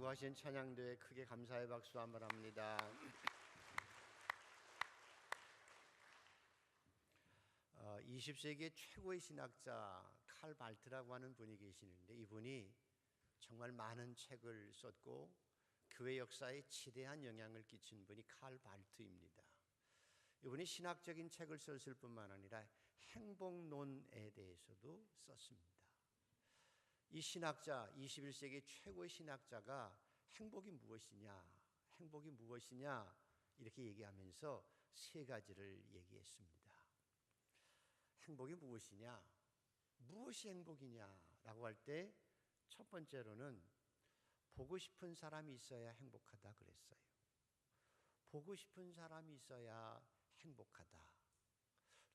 인도하신 찬양대에 크게 감사의 박수 한번 합니다. 20세기의 최고의 신학자 칼 발트라고 하는 분이 계시는데, 이분이 정말 많은 책을 썼고 교회 역사에 지대한 영향을 끼친 분이 칼 발트입니다. 이분이 신학적인 책을 썼을 뿐만 아니라 행복론에 대해서도 썼습니다. 이 신학자, 21세기 최고의 신학자가 행복이 무엇이냐 이렇게 얘기하면서 세 가지를 얘기했습니다. 행복이 무엇이냐, 무엇이 행복이냐라고 할 때 첫 번째로는 보고 싶은 사람이 있어야 행복하다 그랬어요. 보고 싶은 사람이 있어야 행복하다.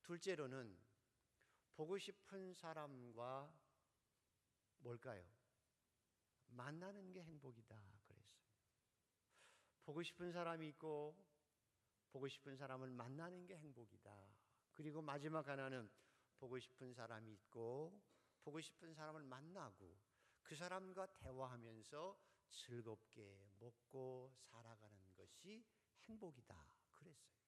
둘째로는 보고 싶은 사람과 뭘까요? 만나는 게 행복이다 그랬어요. 보고 싶은 사람이 있고 보고 싶은 사람을 만나는 게 행복이다. 그리고 마지막 하나는 보고 싶은 사람이 있고 보고 싶은 사람을 만나고 그 사람과 대화하면서 즐겁게 먹고 살아가는 것이 행복이다 그랬어요.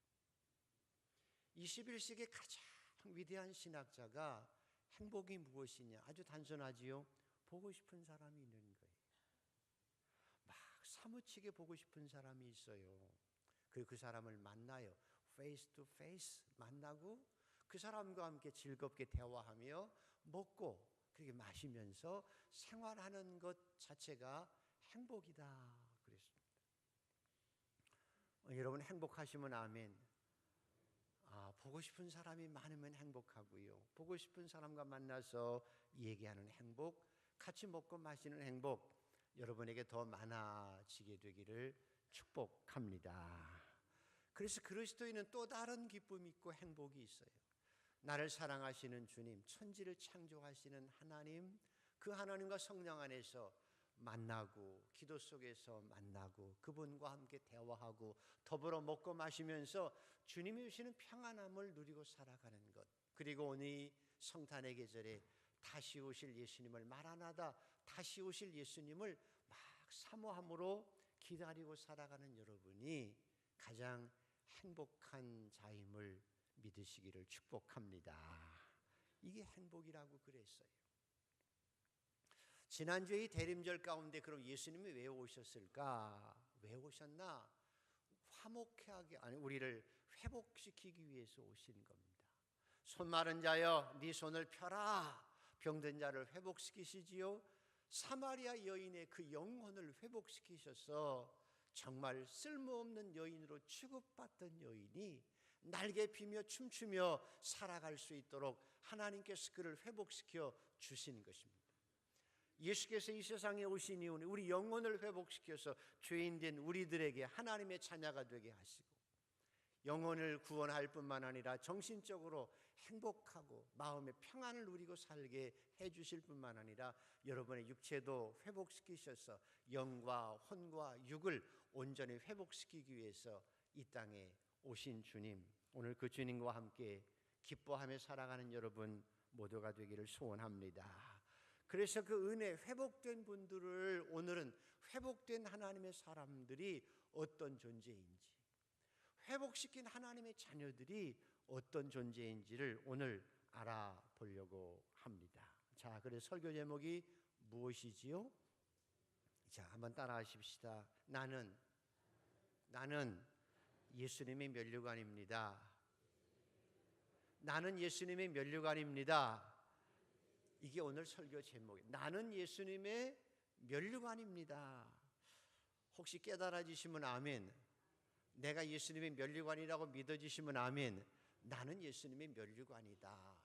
21세기의 가장 위대한 신학자가 행복이 무엇이냐, 아주 단순하지요. 보고 싶은 사람이 있는 거예요. 막 사무치게 보고 싶은 사람이 있어요. 그 사람을 만나요. 페이스 투 페이스 만나고 그 사람과 함께 즐겁게 대화하며 먹고 그렇게 마시면서 생활하는 것 자체가 행복이다 그랬습니다. 여러분 행복하시면 아멘. 보고 싶은 사람이 많으면 행복하고요. 보고 싶은 사람과 만나서 얘기하는 행복, 같이 먹고 마시는 행복, 여러분에게 더 많아지게 되기를 축복합니다. 그래서 그리스도인은 또 다른 기쁨이 있고 행복이 있어요. 나를 사랑하시는 주님, 천지를 창조하시는 하나님, 그 하나님과 성령 안에서 만나고 기도 속에서 만나고 그분과 함께 대화하고 더불어 먹고 마시면서 주님이 주시는 평안함을 누리고 살아가는 것, 그리고 오늘 이 성탄의 계절에 다시 오실 예수님을, 마라나다 다시 오실 예수님을 막 사모함으로 기다리고 살아가는 여러분이 가장 행복한 자임을 믿으시기를 축복합니다. 이게 행복이라고 그랬어요. 지난주에 대림절 가운데 그럼 예수님이 왜 오셨을까? 왜 오셨나? 화목하게, 우리를 회복시키기 위해서 오신 겁니다. 손 마른 자여 네 손을 펴라. 병든 자를 회복시키시지요. 사마리아 여인의 그 영혼을 회복시키셔서 정말 쓸모없는 여인으로 취급받던 여인이 날개 피며 춤추며 살아갈 수 있도록 하나님께서 그를 회복시켜 주신 것입니다. 예수께서 이 세상에 오신 이유는 우리 영혼을 회복시켜서 죄인된 우리들에게 하나님의 자녀가 되게 하시고 영혼을 구원할 뿐만 아니라 정신적으로 행복하고 마음의 평안을 누리고 살게 해주실 뿐만 아니라 여러분의 육체도 회복시키셔서 영과 혼과 육을 온전히 회복시키기 위해서 이 땅에 오신 주님, 오늘 그 주님과 함께 기뻐하며 살아가는 여러분 모두가 되기를 소원합니다. 그래서 그 은혜, 회복된 분들을 오늘은 회복된 하나님의 사람들이 어떤 존재인지, 회복시킨 하나님의 자녀들이 어떤 존재인지를 오늘 알아보려고 합니다. 자, 그래서 설교 제목이 무엇이지요? 자, 한번 따라하십시다. 나는 예수님의 면류관입니다. 나는 예수님의 면류관입니다. 이게 오늘 설교 제목이에요. 나는 예수님의 면류관입니다. 혹시 깨달아지시면 아멘. 내가 예수님의 면류관이라고 믿어지시면 아멘. 나는 예수님의 면류관이다.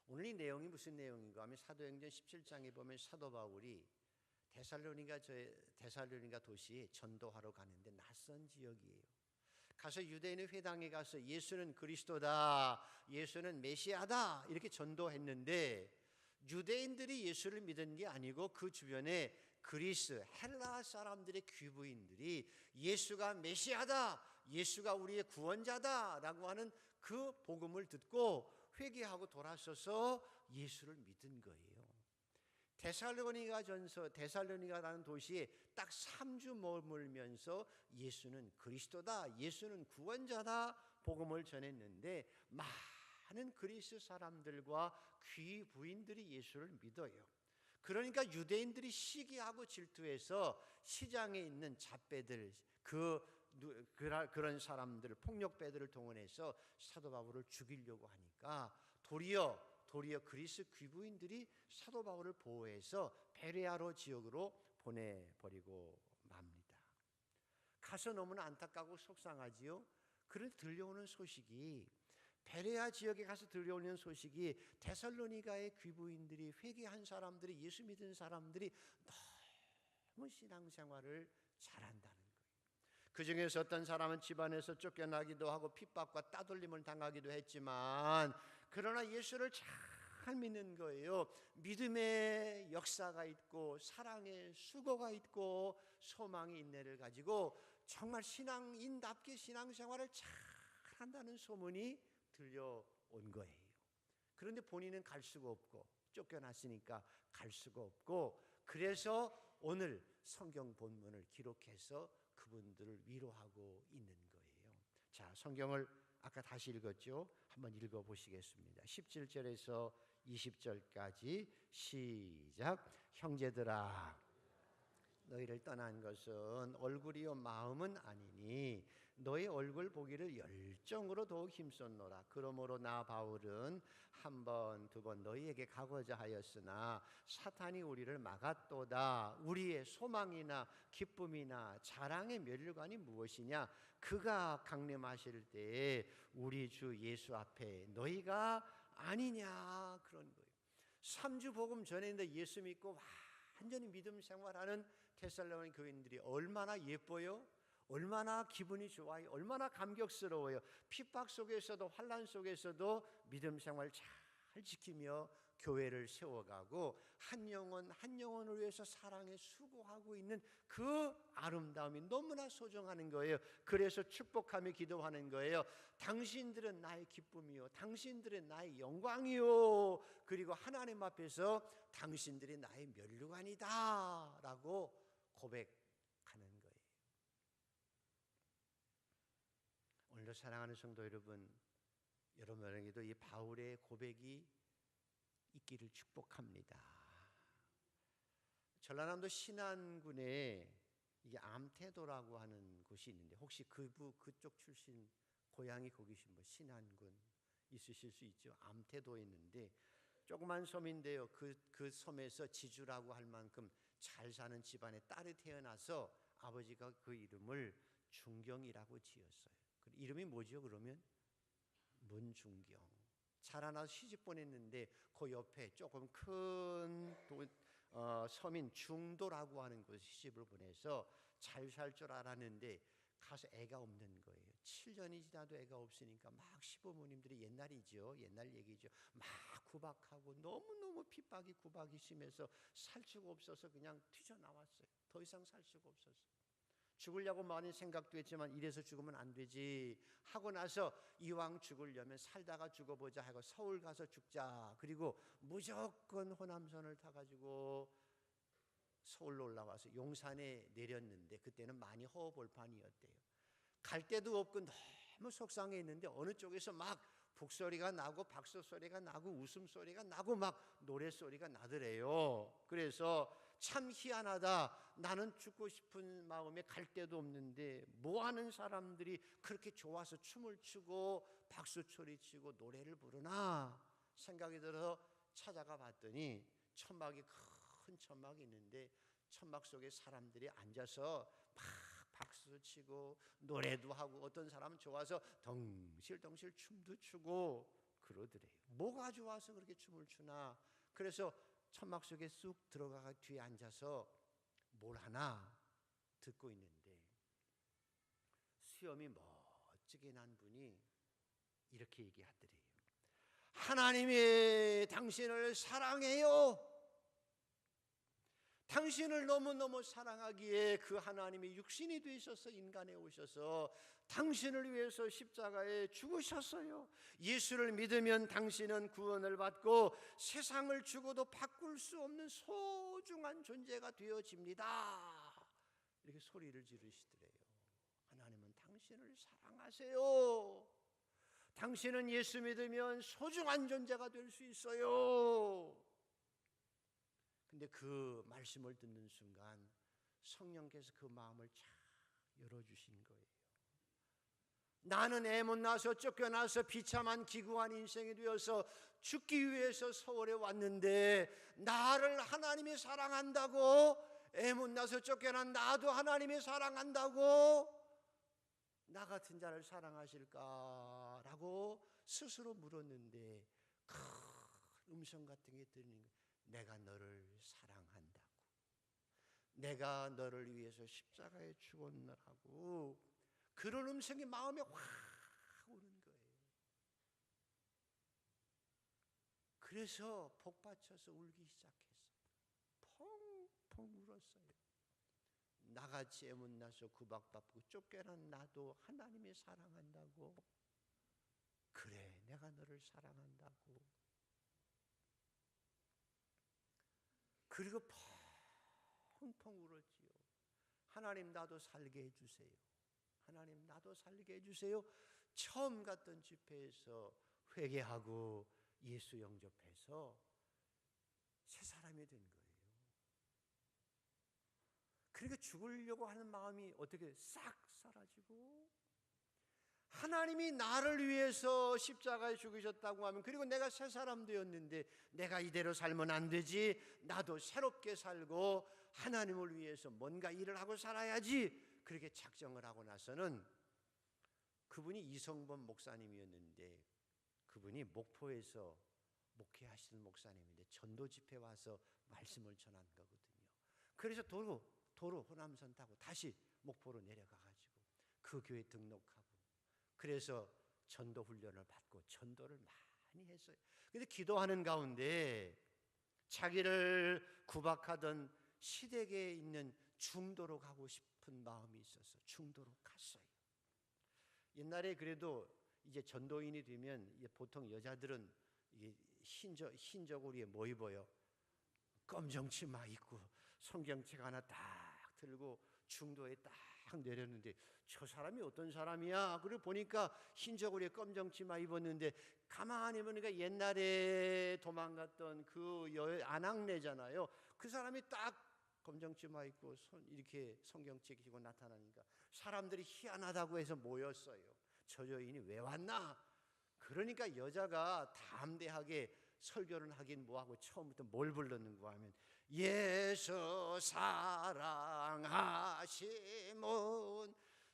오늘 이 내용이 무슨 내용인가 하면 사도행전 17장에 보면 사도 바울이 데살로니가 도시에 전도하러 가는데 낯선 지역이에요. 가서 유대인의 회당에 가서 예수는 그리스도다, 예수는 메시아다 이렇게 전도했는데 유대인들이 예수를 믿은 게 아니고 그 주변에 그리스, 헬라 사람들의 귀부인들이 예수가 메시아다, 예수가 우리의 구원자다 라고 하는 그 복음을 듣고 회개하고 돌아서서 예수를 믿은 거예요. 데살로니가라는 도시에 딱 3주 머물면서 예수는 그리스도다, 예수는 구원자다 복음을 전했는데 많은 그리스 사람들과 귀 부인들이 예수를 믿어요. 그러니까 유대인들이 시기하고 질투해서 시장에 있는 잡배들, 그런 사람들, 폭력배들을 동원해서 사도 바울을 죽이려고 하니까 도리어 그리스 귀부인들이 사도 바울을 보호해서 베레아로 지역으로 보내버리고 맙니다. 가서 너무나 안타깝고 속상하지요. 그런데 들려오는 소식이, 베레아 지역에 가서 들려오는 소식이 데살로니가의 귀부인들이, 회개한 사람들이, 예수 믿은 사람들이 너무 신앙생활을 잘한다는 거예요. 그 중에서 어떤 사람은 집안에서 쫓겨나기도 하고 핍박과 따돌림을 당하기도 했지만, 그러나 예수를 잘 믿는 거예요. 믿음의 역사가 있고 사랑의 수고가 있고 소망의 인내를 가지고 정말 신앙인답게 신앙생활을 잘 한다는 소문이 들려온 거예요. 그런데 본인은 갈 수가 없고, 쫓겨났으니까 갈 수가 없고, 그래서 오늘 성경 본문을 기록해서 그분들을 위로하고 있는 거예요. 자, 성경을 아까 다시 읽었죠? 한번 읽어보시겠습니다. 17절에서 20절까지 시작. 형제들아, 너희를 떠난 것은 얼굴이요 마음은 아니니 너희 얼굴 보기를 열정으로 더욱 힘썼노라. 그러므로 나 바울은 한 번, 두 번 너희에게 가고자 하였으나 사탄이 우리를 막았도다. 우리의 소망이나 기쁨이나 자랑의 멸류관이 무엇이냐? 그가 강림하실 때에 우리 주 예수 앞에 너희가 아니냐, 그런 거예요. 3주 복음 전했는데 예수 믿고 완전히 믿음 생활하는 데살로니가 교인들이 얼마나 예뻐요? 얼마나 기분이 좋아요? 얼마나 감격스러워요? 핍박 속에서도 환난 속에서도 믿음 생활 잘 지키며 교회를 세워가고 한 영혼 한 영혼을 위해서 사랑에 수고하고 있는 그 아름다움이 너무나 소중한 거예요. 그래서 축복하며 기도하는 거예요. 당신들은 나의 기쁨이요, 당신들은 나의 영광이요, 그리고 하나님 앞에서 당신들이 나의 면류관이다 라고 고백하는 거예요. 오늘도 사랑하는 성도 여러분, 여러분에게도 이 바울의 고백이 있기를 축복합니다. 전라남도 신안군에 이게 암태도라고 하는 곳이 있는데, 혹시 그쪽 출신 고향이 거기신 분, 신안군 있으실 수 있죠. 암태도에 있는데 조그만 섬인데요. 그 섬에서 지주라고 할 만큼 잘 사는 집안에 딸이 태어나서 아버지가 그 이름을 중경이라고 지었어요. 그 이름이 뭐죠? 그러면 문중경. 자라나서 시집 보냈는데 그 옆에 조금 큰 섬인 중도라고 하는 곳에 시집을 보내서 잘 살 줄 알았는데 가서 애가 없는 거예요. 7년이 지나도 애가 없으니까 막 시부모님들이, 옛날이죠, 옛날 얘기죠, 막 구박하고 너무너무 핍박이 구박이 심해서 살 수가 없어서 그냥 튀쳐나왔어요. 더 이상 살 수가 없어서 죽으려고 많이 생각도 했지만 이래서 죽으면 안 되지 하고 나서 이왕 죽으려면 살다가 죽어보자 하고 서울 가서 죽자. 그리고 무조건 호남선을 타가지고 서울로 올라와서 용산에 내렸는데 그때는 많이 허허벌판이었대요. 갈 데도 없고 너무 속상했는데 어느 쪽에서 막 북소리가 나고 박수소리가 나고 웃음소리가 나고 막 노래소리가 나더래요. 그래서 참 희한하다. 나는 죽고 싶은 마음에 갈 데도 없는데 뭐하는 사람들이 그렇게 좋아서 춤을 추고 박수소리 치고 노래를 부르나 생각이 들어서 찾아가 봤더니 천막이, 큰 천막이 있는데 천막 속에 사람들이 앉아서 막 박수 치고 노래도 하고 어떤 사람은 좋아서 덩실덩실 춤도 추고 그러더래요. 뭐가 좋아서 그렇게 춤을 추나. 그래서 천막 속에 쑥 들어가 뒤에 앉아서 뭘 하나 듣고 있는데 수염이 멋지게 난 분이 이렇게 얘기하더래요. 하나님이 당신을 사랑해요. 당신을 너무너무 사랑하기에 그 하나님이 육신이 되셔서 인간에 오셔서 당신을 위해서 십자가에 죽으셨어요. 예수를 믿으면 당신은 구원을 받고 세상을 죽어도 바꿀 수 없는 소중한 존재가 되어집니다. 이렇게 소리를 지르시더래요. 하나님은 당신을 사랑하세요. 당신은 예수 믿으면 소중한 존재가 될 수 있어요. 근데 그 말씀을 듣는 순간 성령께서 그 마음을 쫙 열어주신 거예요. 나는 애 못 낳아서 쫓겨나서 비참한 기구한 인생이 되어서 죽기 위해서 서울에 왔는데 나를 하나님이 사랑한다고, 애 못 낳아서 쫓겨난 나도 하나님이 사랑한다고 나 같은 자를 사랑하실까라고 스스로 물었는데 큰 음성 같은 게 들리는 거예요. 내가 너를 사랑한다고, 내가 너를 위해서 십자가에 죽었노라고. 그런 음성이 마음에 확 오는 거예요. 그래서 복받쳐서 울기 시작했어요. 펑펑 울었어요. 나같이 애 못 낳아서 구박받고 쫓겨난 나도 하나님이 사랑한다고. 그래, 내가 너를 사랑한다고. 그리고 펑펑 울었지요. 하나님 나도 살게 해주세요. 하나님 나도 살게 해주세요. 처음 갔던 집회에서 회개하고 예수 영접해서 새 사람이 된 거예요. 그러니까 죽으려고 하는 마음이 어떻게 싹 사라지고, 하나님이 나를 위해서 십자가에 죽으셨다고 하면, 그리고 내가 새 사람 되었는데 내가 이대로 살면 안 되지, 나도 새롭게 살고 하나님을 위해서 뭔가 일을 하고 살아야지, 그렇게 작정을 하고 나서는, 그분이 이성범 목사님이었는데 그분이 목포에서 목회하시는 목사님인데 전도 집회 와서 말씀을 전한 거거든요. 그래서 도로 호남선 타고 다시 목포로 내려가가지고 그 교회 등록하고, 그래서 전도 훈련을 받고 전도를 많이 했어요. 근데 기도하는 가운데 자기를 구박하던 시댁에 있는 중도로 가고 싶은 마음이 있어서 중도로 갔어요. 옛날에 그래도 이제 전도인이 되면 보통 여자들은 이게 흰 저고리에 뭐 입어요? 검정 치마 입고 성경책 하나 딱 들고 중도에 딱 내렸는데, 저 사람이 어떤 사람이야? 그리고 보니까 흰 저고리에 검정 치마 입었는데, 가만히 보니까 옛날에 도망갔던 그 아낙네잖아요. 그 사람이 딱 검정 치마 입고 이렇게 성경책 쥐고 나타나니까 사람들이 희한하다고 해서 모였어요. 저 여인이 왜 왔나? 그러니까 여자가 담대하게 설교를 하긴 뭐하고 처음부터 뭘 불렀는가 하면, 예수 사랑하심은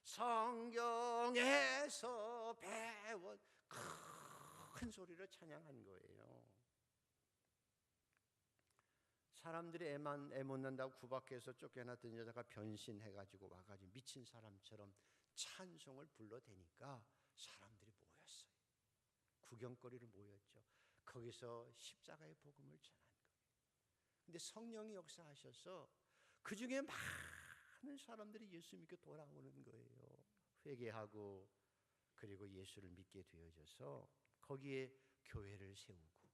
성경에서 배운, 큰 소리로 찬양한 거예요. 사람들이 애 못 낳는다고 구박해서 쫓겨났던 여자가 변신해가지고 와가지고 미친 사람처럼 찬송을 불러대니까 사람들이 모였어요. 구경거리로 모였죠. 거기서 십자가의 복음을 전한 거예요. 근데 성령이 역사하셔서 그 중에 많은 사람들이 예수 믿고 돌아오는 거예요. 회개하고 그리고 예수를 믿게 되어져서 거기에 교회를 세우고,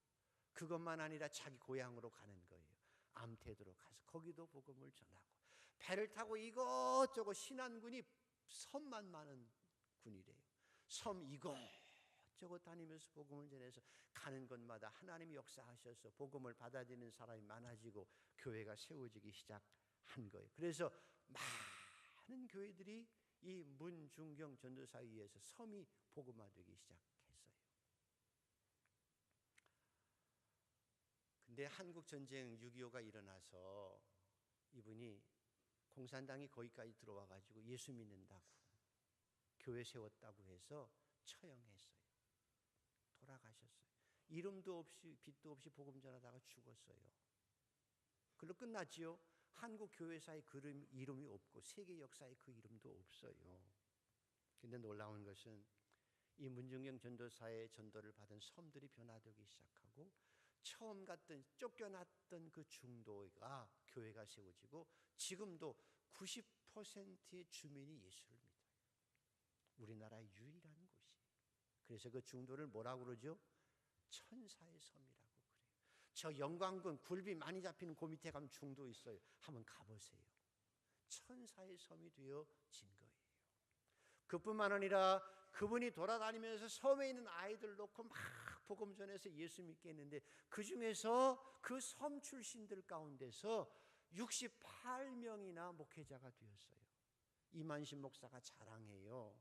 그것만 아니라 자기 고향으로 가는 거예요. 암태도로 가서 거기도 복음을 전하고, 배를 타고 이것저것 신안군이 섬만 많은 군이래요. 섬 이것저것 다니면서 복음을 전해서 가는 곳마다 하나님이 역사하셔서 복음을 받아들이는 사람이 많아지고 교회가 세워지기 시작한 거예요. 그래서 많은 교회들이 이 문중경 전도사에 의해서 섬이 복음화되기 시작했어요. 근데 한국전쟁 6.25가 일어나서 이분이 공산당이 거기까지 들어와가지고 예수 믿는다고 교회 세웠다고 해서 처형했어요. 돌아가셨어요. 이름도 없이 빛도 없이 복음 전하다가 죽었어요. 그걸로 끝났지요. 한국 교회사에 그 이름이 없고 세계 역사에 그 이름도 없어요. 근데 놀라운 것은 이 문중경 전도사의 전도를 받은 섬들이 변화되기 시작하고 처음 갔던 쫓겨났던 그 중도가 교회가 세워지고 지금도 90%의 주민이 예수를 믿어요. 우리나라의 유일한 곳이. 그래서 그 중도를 뭐라고 그러죠? 천사의 섬이라고 그래요. 저 영광군 굴비 많이 잡히는 그 밑에 가면 중도 있어요. 한번 가보세요. 천사의 섬이 되어진 거예요. 그뿐만 아니라 그분이 돌아다니면서 섬에 있는 아이들 놓고 막 복음 전해서 예수 믿게 했는데 그 중에서 그 섬 출신들 가운데서 68명이나 목회자가 되었어요. 이만신 목사가 자랑해요.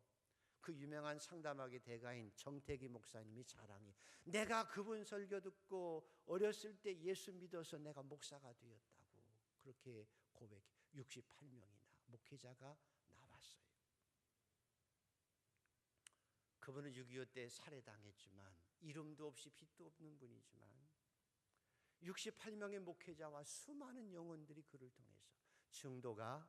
그 유명한 상담학의 대가인 정태기 목사님이 자랑해. 내가 그분 설교 듣고 어렸을 때 예수 믿어서 내가 목사가 되었다고 그렇게 고백해. 68명이나 목회자가 나왔어요. 그분은 6.25 때 살해당했지만 이름도 없이 빛도 없는 분이지만 68명의 목회자와 수많은 영혼들이 그를 통해서 중도가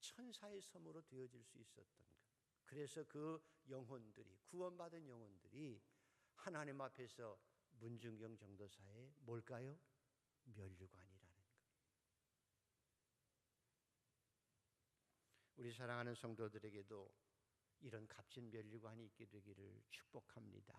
천사의 섬으로 되어질 수 있었던 것. 그래서 그 영혼들이 구원받은 영혼들이 하나님 앞에서 문중경 전도사의 뭘까요? 면류관이라는 것. 우리 사랑하는 성도들에게도 이런 값진 면류관이 있게 되기를 축복합니다.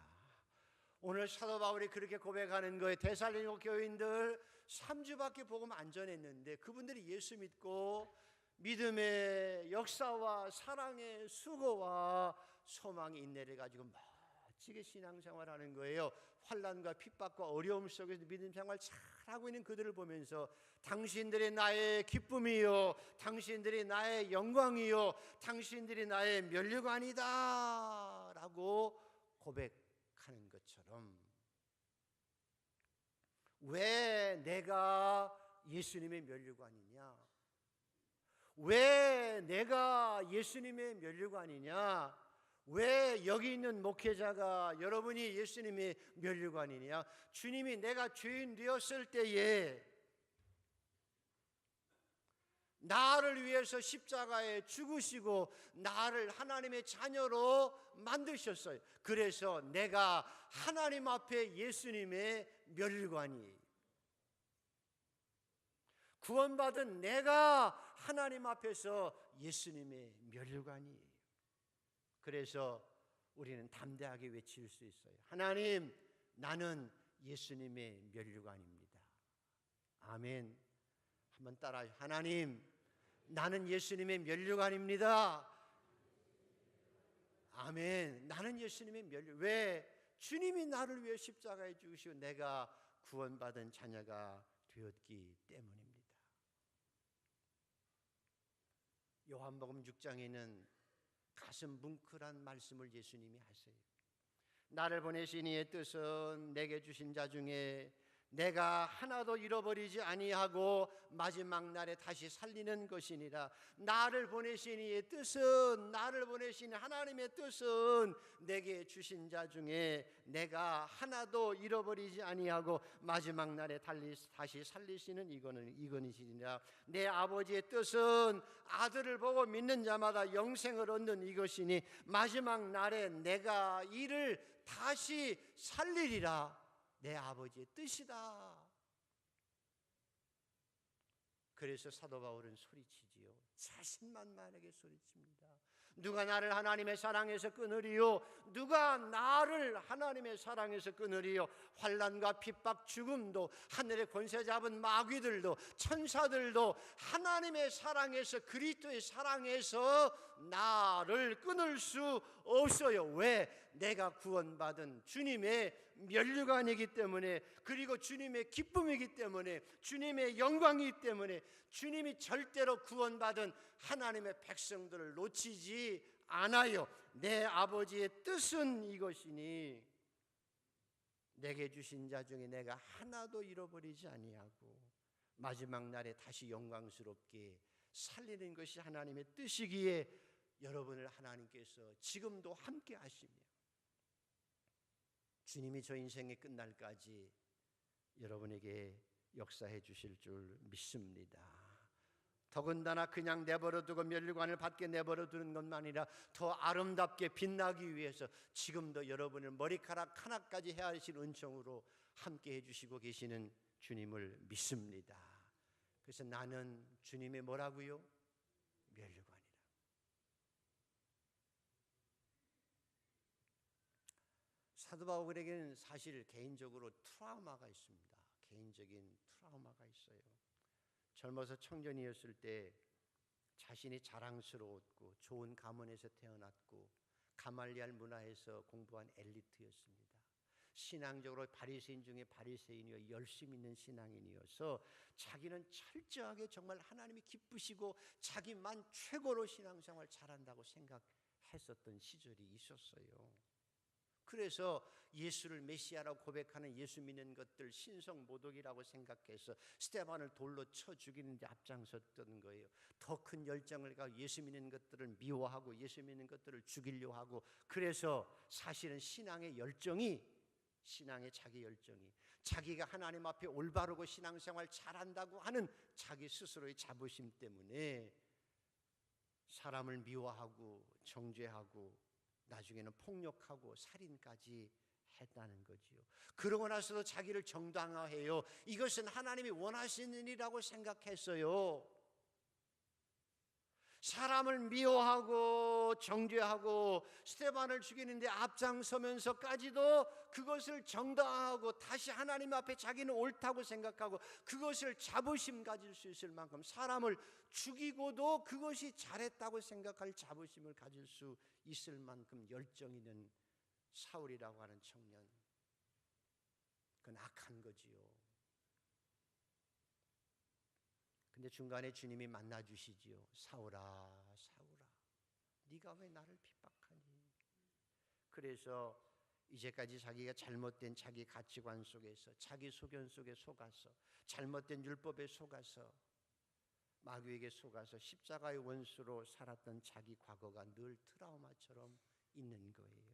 오늘 사도 바울이 그렇게 고백하는 거예요. 데살로니가 교인들 3주밖에 복음 안 전했는데 그분들이 예수 믿고 믿음의 역사와 사랑의 수고와 소망의 인내를 가지고 멋지게 신앙생활하는 거예요. 환난과 핍박과 어려움 속에서 믿음 생활 잘하고 있는 그들을 보면서 당신들이 나의 기쁨이요, 당신들이 나의 영광이요, 당신들이 나의 면류관이다 라고 고백하는 것처럼 왜 내가 예수님의 면류관이냐? 왜 내가 예수님의 면류관이냐? 왜 여기 있는 목회자가 여러분이 예수님의 면류관이냐? 주님이 내가 죄인 되었을 때에 나를 위해서 십자가에 죽으시고 나를 하나님의 자녀로 만드셨어요. 그래서 내가 하나님 앞에 예수님의 면류관이에요. 구원받은 내가 하나님 앞에서 예수님의 면류관이에요. 그래서 우리는 담대하게 외칠 수 있어요. 하나님, 나는 예수님의 면류관입니다. 아멘. 한번 따라하세요. 하나님, 나는 예수님의 면류관입니다. 아멘. 나는 예수님의 면류. 왜? 주님이 나를 위해 십자가에 죽으시고 내가 구원받은 자녀가 되었기 때문입니다. 요한복음 6장에는 가슴 뭉클한 말씀을 예수님이 하세요. 나를 보내신 이의 뜻은 내게 주신 자 중에 내가 하나도 잃어버리지 아니하고 마지막 날에 다시 살리는 것이니라. 나를 보내신 이의 뜻은, 나를 보내신 하나님의 뜻은 내게 주신 자 중에 내가 하나도 잃어버리지 아니하고 마지막 날에 다시 살리시는 이건이시니라. 내 아버지의 뜻은 아들을 보고 믿는 자마다 영생을 얻는 이것이니 마지막 날에 내가 이를 다시 살리리라. 내 아버지의 뜻이다. 그래서 사도 바울은 소리치지요. 자신만만하게 소리칩니다. 누가 나를 하나님의 사랑에서 끊으리요? 누가 나를 하나님의 사랑에서 끊으리요? 환난과 핍박, 죽음도, 하늘의 권세 잡은 마귀들도, 천사들도 하나님의 사랑에서, 그리스도의 사랑에서 나를 끊을 수 없어요. 왜? 내가 구원받은 주님의 면류관이기 때문에, 그리고 주님의 기쁨이기 때문에, 주님의 영광이기 때문에, 주님이 절대로 구원받은 하나님의 백성들을 놓치지 않아요. 내 아버지의 뜻은 이것이니 내게 주신 자 중에 내가 하나도 잃어버리지 아니하고 마지막 날에 다시 영광스럽게 살리는 것이 하나님의 뜻이기에 여러분을 하나님께서 지금도 함께 하시며 주님이 저 인생의 끝날까지 여러분에게 역사해 주실 줄 믿습니다. 더군다나 그냥 내버려두고 면류관을 밖에 내버려두는 것만 아니라 더 아름답게 빛나기 위해서 지금도 여러분을 머리카락 하나까지 헤아리신 은총으로 함께 해주시고 계시는 주님을 믿습니다. 그래서 나는 주님의 뭐라고요? 면류관이라. 사도 바울에게는 사실 개인적으로 트라우마가 있습니다. 개인적인 트라우마가 있어요. 젊어서 청년이었을 때 자신이 자랑스러웠고 좋은 가문에서 태어났고 가말리알 문화에서 공부한 엘리트였습니다. 신앙적으로 바리새인 중에 바리새인이요 열심 있는 신앙인이어서 자기는 철저하게 정말 하나님이 기쁘시고 자기만 최고로 신앙생활 잘한다고 생각했었던 시절이 있었어요. 그래서 예수를 메시아라고 고백하는 예수 믿는 것들 신성모독이라고 생각해서 스데반을 돌로 쳐 죽이는데 앞장섰던 거예요. 더 큰 열정을 가지고 예수 믿는 것들을 미워하고 예수 믿는 것들을 죽이려고 하고, 그래서 사실은 신앙의 자기 열정이 자기가 하나님 앞에 올바르고 신앙생활 잘한다고 하는 자기 스스로의 자부심 때문에 사람을 미워하고 정죄하고 나중에는 폭력하고 살인까지 했다는 거지요. 그러고 나서도 자기를 정당화해요. 이것은 하나님이 원하시는 일이라고 생각했어요. 사람을 미워하고 정죄하고 스데반을 죽이는데 앞장서면서까지도 그것을 정당화하고 다시 하나님 앞에 자기는 옳다고 생각하고 그것을 자부심 가질 수 있을 만큼 사람을 죽이고도 그것이 잘했다고 생각할 자부심을 가질 수 있을 만큼 열정 있는 사울이라고 하는 청년, 그건 악한 거지요. 근데 중간에 주님이 만나 주시지요. 사울아, 사울아, 네가 왜 나를 핍박하니? 그래서 이제까지 자기가 잘못된 자기 가치관 속에서 자기 소견 속에 속아서 잘못된 율법에 속아서 마귀에게 속아서 십자가의 원수로 살았던 자기 과거가 늘 트라우마처럼 있는 거예요.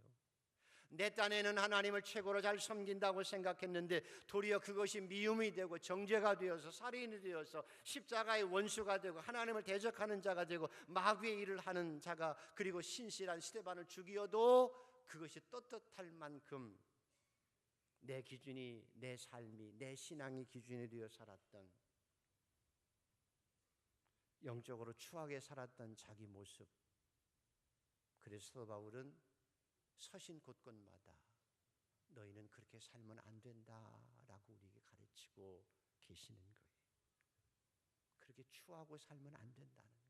내 딴에는 하나님을 최고로 잘 섬긴다고 생각했는데 도리어 그것이 미움이 되고 정죄가 되어서 살인이 되어서 십자가의 원수가 되고 하나님을 대적하는 자가 되고 마귀의 일을 하는 자가, 그리고 신실한 스데반을 죽이어도 그것이 떳떳할 만큼 내 기준이, 내 삶이, 내 신앙이 기준이 되어 살았던, 영적으로 추하게 살았던 자기 모습. 그래서 사도 바울은 서신 곳곳마다 너희는 그렇게 살면 안 된다라고 우리에게 가르치고 계시는 거예요. 그렇게 추하고 살면 안 된다는 거예요.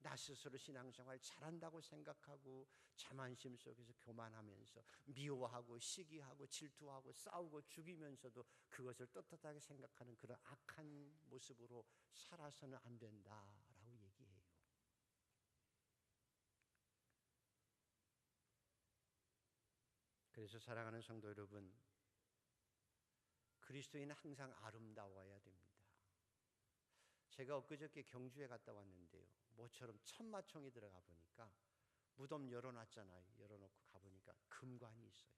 나 스스로 신앙생활 잘한다고 생각하고 자만심 속에서 교만하면서 미워하고 시기하고 질투하고 싸우고 죽이면서도 그것을 떳떳하게 생각하는 그런 악한 모습으로 살아서는 안 된다라고 얘기해요. 그래서 사랑하는 성도 여러분, 그리스도인은 항상 아름다워야 됩니다. 제가 엊그저께 경주에 갔다 왔는데요, 모처럼 천마총이 들어가 보니까 무덤 열어놨잖아요. 열어놓고 가보니까 금관이 있어요.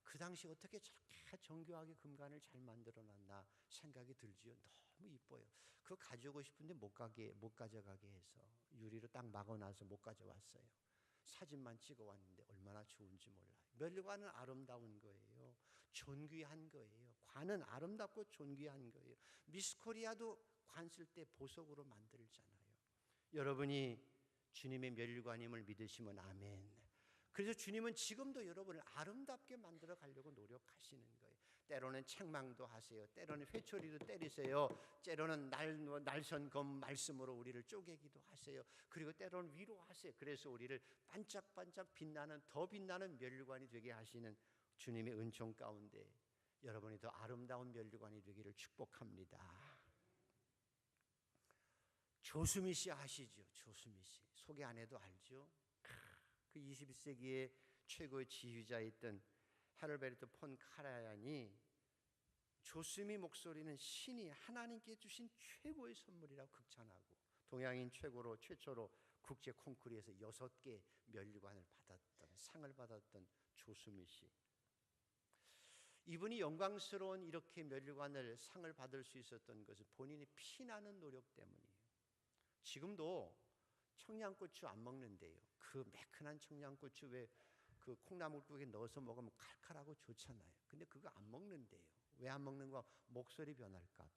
그 당시 어떻게 저렇게 정교하게 금관을 잘 만들어놨나 생각이 들지요. 너무 이뻐요. 그거 가져오고 싶은데 못 가져가게 해서 유리로 딱 막아놔서 못 가져왔어요. 사진만 찍어왔는데 얼마나 좋은지 몰라요. 면류관은 아름다운 거예요. 존귀한 거예요. 관은 아름답고 존귀한 거예요. 미스 코리아도 관 쓸 때 보석으로 만들잖아요. 여러분이 주님의 면류관임을 믿으시면 아멘. 그래서 주님은 지금도 여러분을 아름답게 만들어 가려고 노력하시는 거예요. 때로는 책망도 하세요. 때로는 회초리도 때리세요. 때로는 날선검 말씀으로 우리를 쪼개기도 하세요. 그리고 때로는 위로하세요. 그래서 우리를 반짝반짝 빛나는, 더 빛나는 면류관이 되게 하시는 주님의 은총 가운데 여러분이 더 아름다운 면류관이 되기를 축복합니다. 조수미 씨 아시죠? 조수미 씨 소개 안 해도 알죠? 그 21세기의 최고의 지휘자였던 헤럴베르트 폰 카라얀이 조수미 목소리는 신이 하나님께 주신 최고의 선물이라고 극찬하고 동양인 최초로 국제 콩쿠르에서 6개 면류관을 받았던, 상을 받았던 조수미 씨. 이분이 영광스러운 이렇게 면류관을 상을 받을 수 있었던 것은 본인이 피나는 노력 때문이에요. 지금도 청양고추 안 먹는데요. 그 매끈한 청양고추 왜 그 콩나물국에 넣어서 먹으면 칼칼하고 좋잖아요. 근데 그거 안 먹는데요. 왜 안 먹는 거? 목소리 변할까 봐.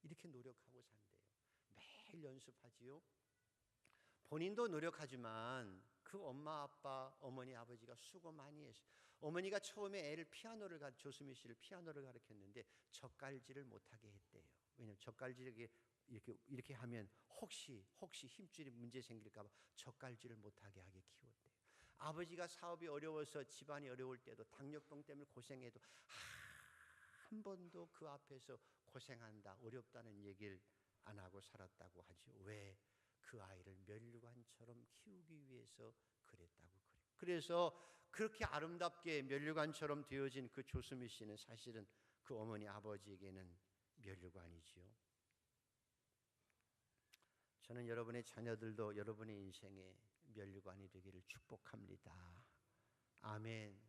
이렇게 노력하고 산대요. 매일 연습하지요. 본인도 노력하지만 그 엄마, 아빠, 어머니, 아버지가 수고 많이 했어요. 어머니가 처음에 애를 조수미 씨를 피아노를 가르쳤는데 젓갈질을 못하게 했대요. 왜냐하면 젓갈질을 이렇게 하면 혹시 힘줄이 문제 생길까 봐 젓갈질을 못하게 하게 키웠대요. 아버지가 사업이 어려워서 집안이 어려울 때도 당뇨병 때문에 고생해도 한 번도 그 앞에서 고생한다, 어렵다는 얘기를 안 하고 살았다고 하죠. 왜? 그 아이를 면류관처럼 키우기 위해서 그랬다고 그래요. 그래서 그렇게 아름답게 면류관처럼 되어진 그 조수미 씨는 사실은 그 어머니 아버지에게는 면류관이지요. 저는 여러분의 자녀들도 여러분의 인생에 면류관이 되기를 축복합니다. 아멘.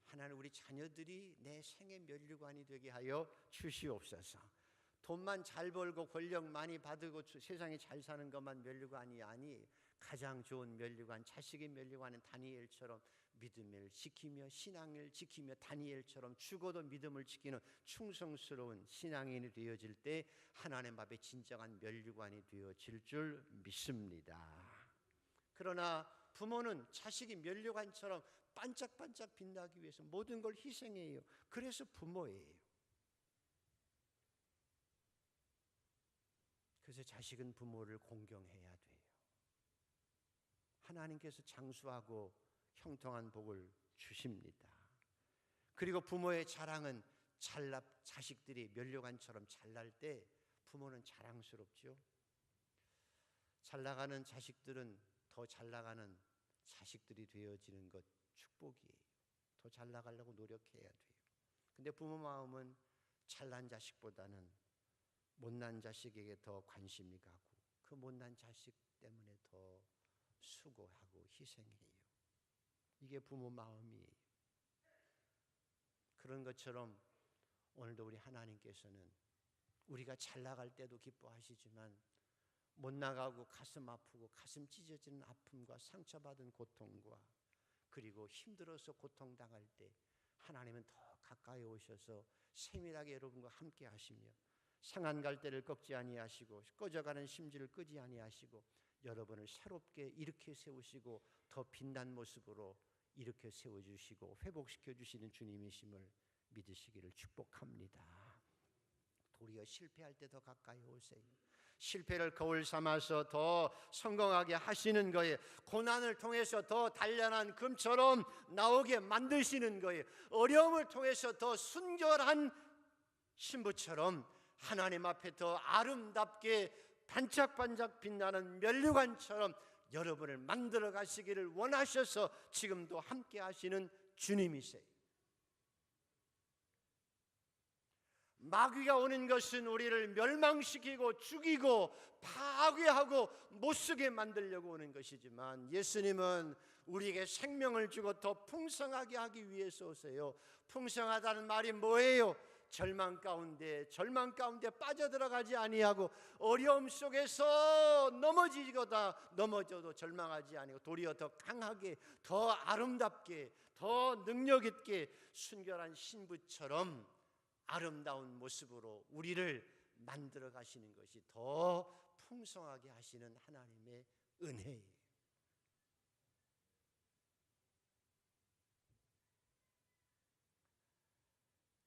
하나님, 우리 자녀들이 내 생의 면류관이 되게 하여 주시옵소서. 돈만 잘 벌고 권력 많이 받고 세상에 잘 사는 것만 면류관이 아니, 가장 좋은 면류관, 자식의 면류관은 다니엘처럼 믿음을 지키며 신앙을 지키며 다니엘처럼 죽어도 믿음을 지키는 충성스러운 신앙인이 되어질 때 하나님 앞에 진정한 면류관이 되어질 줄 믿습니다. 그러나 부모는 자식이 면류관처럼 반짝반짝 빛나기 위해서 모든 걸 희생해요. 그래서 부모예요. 그래서 자식은 부모를 공경해야 돼요. 하나님께서 장수하고 형통한 복을 주십니다. 그리고 부모의 자랑은 자식들이 면류관처럼 잘날 때 부모는 자랑스럽죠. 잘 나가는 자식들은 더 잘 나가는 자식들이 되어지는 것 축복이에요. 더 잘 나가려고 노력해야 돼요. 근데 부모 마음은 잘난 자식보다는 못난 자식에게 더 관심이 가고 그 못난 자식 때문에 더 수고하고 희생해요. 이게 부모 마음이에요. 그런 것처럼 오늘도 우리 하나님께서는 우리가 잘 나갈 때도 기뻐하시지만 못 나가고 가슴 아프고 가슴 찢어지는 아픔과 상처받은 고통과 그리고 힘들어서 고통당할 때 하나님은 더 가까이 오셔서 세밀하게 여러분과 함께 하시며 상한 갈대를 꺾지 아니하시고 꺼져가는 심지를 끄지 아니하시고 여러분을 새롭게 일으켜 세우시고 더 빛난 모습으로 일으켜 세워주시고 회복시켜 주시는 주님이심을 믿으시기를 축복합니다. 도리어 실패할 때 더 가까이 오세요. 실패를 거울 삼아서 더 성공하게 하시는 거예요. 고난을 통해서 더 단련한 금처럼 나오게 만드시는 거예요. 어려움을 통해서 더 순결한 신부처럼 하나님 앞에 더 아름답게 반짝반짝 빛나는 면류관처럼 여러분을 만들어 가시기를 원하셔서 지금도 함께 하시는 주님이세요. 마귀가 오는 것은 우리를 멸망시키고 죽이고 파괴하고 못쓰게 만들려고 오는 것이지만 예수님은 우리에게 생명을 주고 더 풍성하게 하기 위해서 오세요. 풍성하다는 말이 뭐예요? 절망 가운데 빠져들어가지 아니하고 어려움 속에서 넘어져도 절망하지 아니하고 도리어 더 강하게 더 아름답게 더 능력 있게 순결한 신부처럼 아름다운 모습으로 우리를 만들어 가시는 것이 더 풍성하게 하시는 하나님의 은혜예요.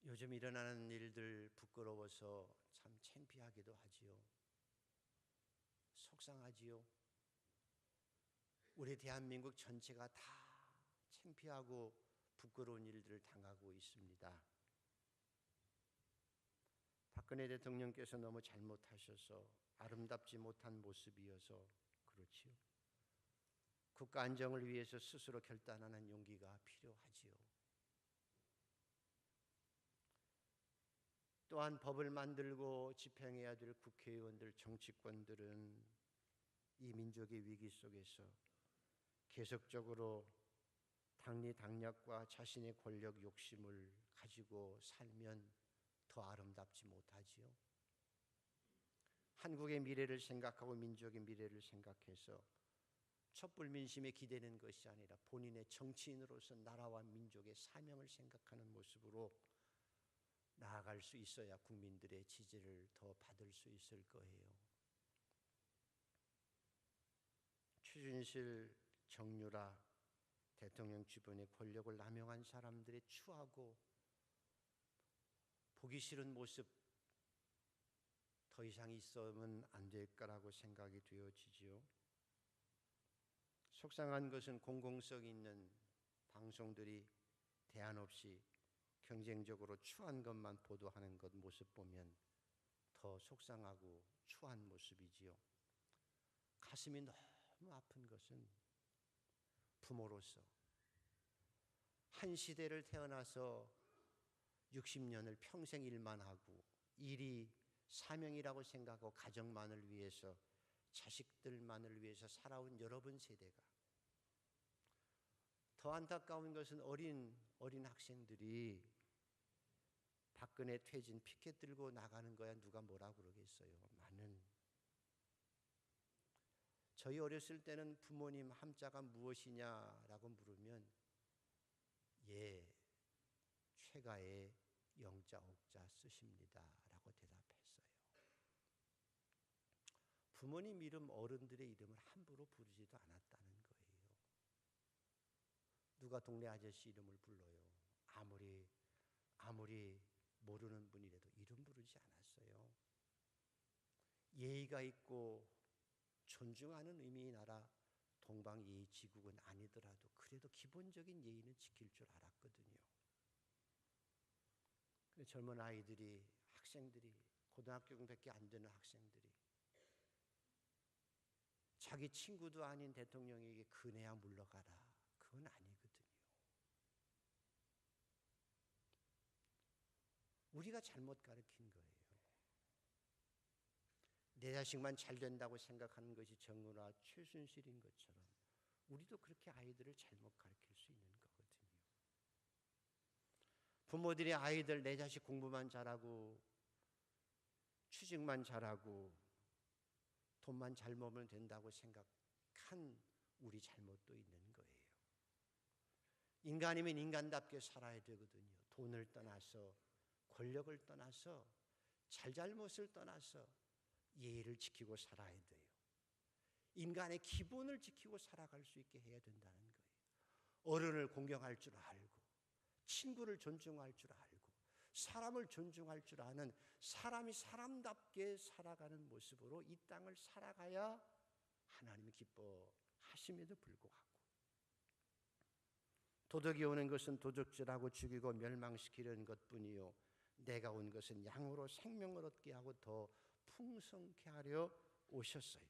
요즘 일어나는 일들 부끄러워서 참 창피하기도 하지요. 속상하지요. 우리 대한민국 전체가 다 창피하고 부끄러운 일들을 당하고 있습니다. 박근혜 대통령께서 너무 잘못하셔서 아름답지 못한 모습이어서 그렇지요. 국가 안정을 위해서 스스로 결단하는 용기가 필요하지요. 또한 법을 만들고 집행해야 될 국회의원들, 정치권들은 이 민족의 위기 속에서 계속적으로 당리당략과 자신의 권력 욕심을 가지고 살면 더 아름답지 못하지요. 한국의 미래를 생각하고 민족의 미래를 생각해서 촛불 민심에 기대는 것이 아니라 본인의 정치인으로서 나라와 민족의 사명을 생각하는 모습으로 나아갈 수 있어야 국민들의 지지를 더 받을 수 있을 거예요. 최순실, 정유라 대통령 주변의 권력을 남용한 사람들의 추하고 보기 싫은 모습 더 이상 있으면 안 될 거라고 생각이 되어지지요. 속상한 것은 공공성 있는 방송들이 대안 없이 경쟁적으로 추한 것만 보도하는 것 모습 보면 더 속상하고 추한 모습이지요. 가슴이 너무 아픈 것은 부모로서 한 시대를 태어나서 60년을 평생 일만 하고 일이 사명이라고 생각하고 가정만을 위해서 자식들만을 위해서 살아온 여러분 세대가, 더 안타까운 것은 어린 학생들이 박근혜 퇴진 피켓 들고 나가는 거야 누가 뭐라 그러겠어요. 저희 어렸을 때는 부모님 함자가 무엇이냐라고 물으면 최가의 영자 옥자 쓰십니다 라고 대답했어요. 부모님 이름, 어른들의 이름을 함부로 부르지도 않았다는 거예요. 누가 동네 아저씨 이름을 불러요. 아무리 모르는 분이라도 이름 부르지 않았어요. 예의가 있고 존중하는 의미의 나라 동방예의지국은 아니더라도 그래도 기본적인 예의는 지킬 줄 알았거든요. 젊은 아이들이, 학생들이, 고등학교밖에 안 되는 학생들이 자기 친구도 아닌 대통령에게 그네야 물러가라, 그건 아니거든요. 우리가 잘못 가르친 거예요. 내 자식만 잘 된다고 생각하는 것이 정유라, 최순실인 것처럼 우리도 그렇게 아이들을 잘못 가르칠 수 있는 거거든요. 부모들이 아이들 내 자식 공부만 잘하고 취직만 잘하고 돈만 잘 모으면 된다고 생각한 우리 잘못도 있는 거예요. 인간이면 인간답게 살아야 되거든요. 돈을 떠나서, 권력을 떠나서, 잘잘못을 떠나서 예의를 지키고 살아야 돼요. 인간의 기본을 지키고 살아갈 수 있게 해야 된다는 거예요. 어른을 공경할 줄 알고, 친구를 존중할 줄 알고, 사람을 존중할 줄 아는 사람이 사람답게 살아가는 모습으로 이 땅을 살아가야 하나님이 기뻐하심에도 불구하고, 도덕이 오는 것은 도적질하고 죽이고 멸망시키려는 것뿐이요 내가 온 것은 양으로 생명을 얻게 하고 더 풍성케 하려 오셨어요.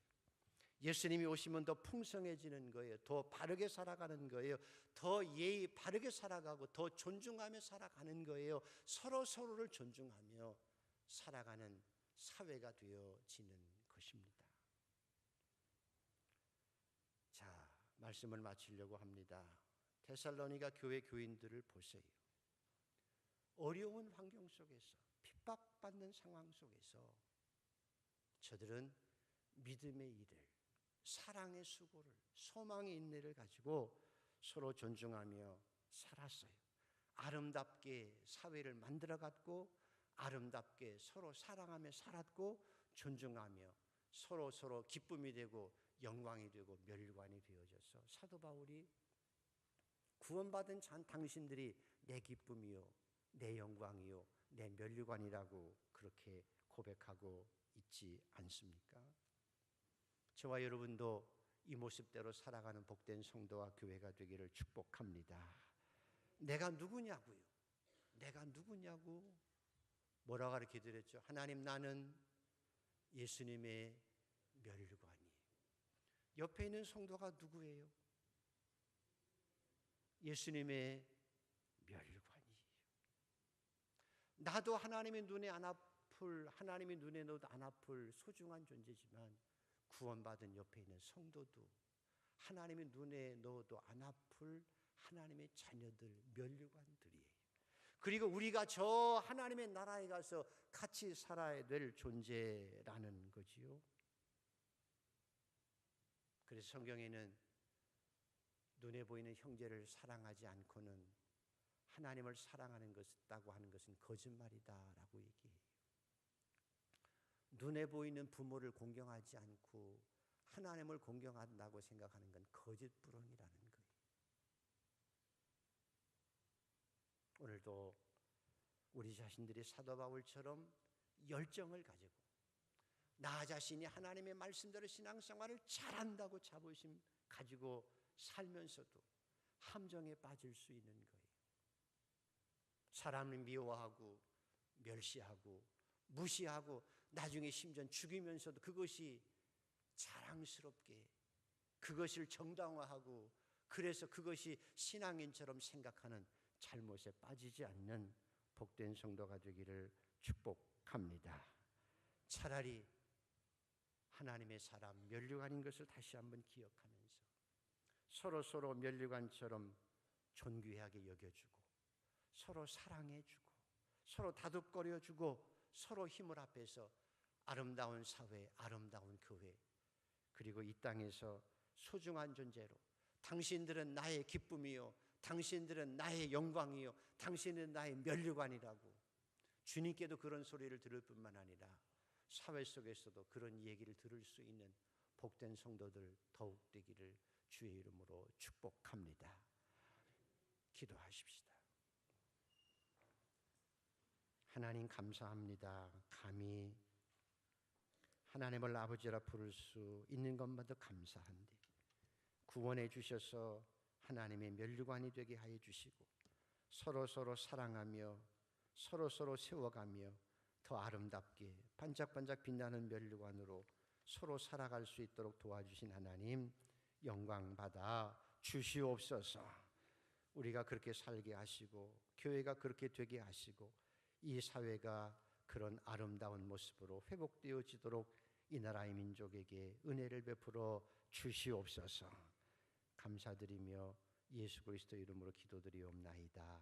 예수님이 오시면 더 풍성해지는 거예요. 더 바르게 살아가는 거예요. 더 예의 바르게 살아가고 더 존중하며 살아가는 거예요. 서로를 존중하며 살아가는 사회가 되어지는 것입니다. 자, 말씀을 마치려고 합니다. 데살로니가 교회 교인들을 보세요. 어려운 환경 속에서, 핍박받는 상황 속에서 저들은 믿음의 일을, 사랑의 수고를, 소망의 인내를 가지고 서로 존중하며 살았어요. 아름답게 사회를 만들어갔고, 아름답게 서로 사랑하며 살았고, 존중하며 서로 기쁨이 되고 영광이 되고 멸관이 되어져서 사도 바울이 구원받은 당신들이 내 기쁨이요 내 영광이요 내 멸관이라고 그렇게 고백하고 있지 않습니까? 저와 여러분도 이 모습대로 살아가는 복된 성도와 교회가 되기를 축복합니다. 내가 누구냐고요? 내가 누구냐고? 뭐라 가르쳐 드렸죠? 하나님, 나는 예수님의 멸관이. 옆에 있는 성도가 누구예요? 예수님의 멸관이에요. 나도 하나님의 눈에 안 아플, 하나님의 눈에 넣어도 안 아플 소중한 존재지만 구원받은 옆에 있는 성도도 하나님의 눈에 넣어도 안 아플 하나님의 자녀들, 멸관들이에요. 그리고 우리가 저 하나님의 나라에 가서 같이 살아야 될 존재라는 거지요. 그래서 성경에는 눈에 보이는 형제를 사랑하지 않고는 하나님을 사랑하는 것이라고 하는 것은 거짓말이다라고 얘기해요. 눈에 보이는 부모를 공경하지 않고 하나님을 공경한다고 생각하는 건 거짓부렁이라는 거예요. 오늘도 우리 자신들이 사도 바울처럼 열정을 가지고 나 자신이 하나님의 말씀대로 신앙생활을 잘한다고 자부심 가지고 살면서도 함정에 빠질 수 있는 거예요. 사람을 미워하고 멸시하고 무시하고 나중에 심지어 죽이면서도 그것이 자랑스럽게 그것을 정당화하고 그래서 그것이 신앙인처럼 생각하는 잘못에 빠지지 않는 복된 성도가 되기를 축복합니다. 차라리 하나님의 사람 면류관인 것을 다시 한번 기억하면서 서로 면류관처럼 존귀하게 여겨주고 서로 사랑해주고 서로 다독거려주고 서로 힘을 합해서 아름다운 사회, 아름다운 교회, 그리고 이 땅에서 소중한 존재로 당신들은 나의 기쁨이요, 당신들은 나의 영광이요, 당신은 나의 면류관이라고 주님께도 그런 소리를 들을 뿐만 아니라 사회 속에서도 그런 얘기를 들을 수 있는 복된 성도들 더욱 되기를 주의 이름으로 축복합니다. 기도하십시다. 하나님 감사합니다. 감히 하나님을 아버지라 부를 수 있는 것마다 감사한데 구원해 주셔서 하나님의 면류관이 되게 하여 주시고 서로 사랑하며 서로 세워가며 더 아름답게 반짝반짝 빛나는 면류관으로 서로 살아갈 수 있도록 도와주신 하나님 영광 받아 주시옵소서. 우리가 그렇게 살게 하시고 교회가 그렇게 되게 하시고 이 사회가 그런 아름다운 모습으로 회복되어지도록 이 나라의 민족에게 은혜를 베풀어 주시옵소서. 감사드리며 예수 그리스도 이름으로 기도드리옵나이다.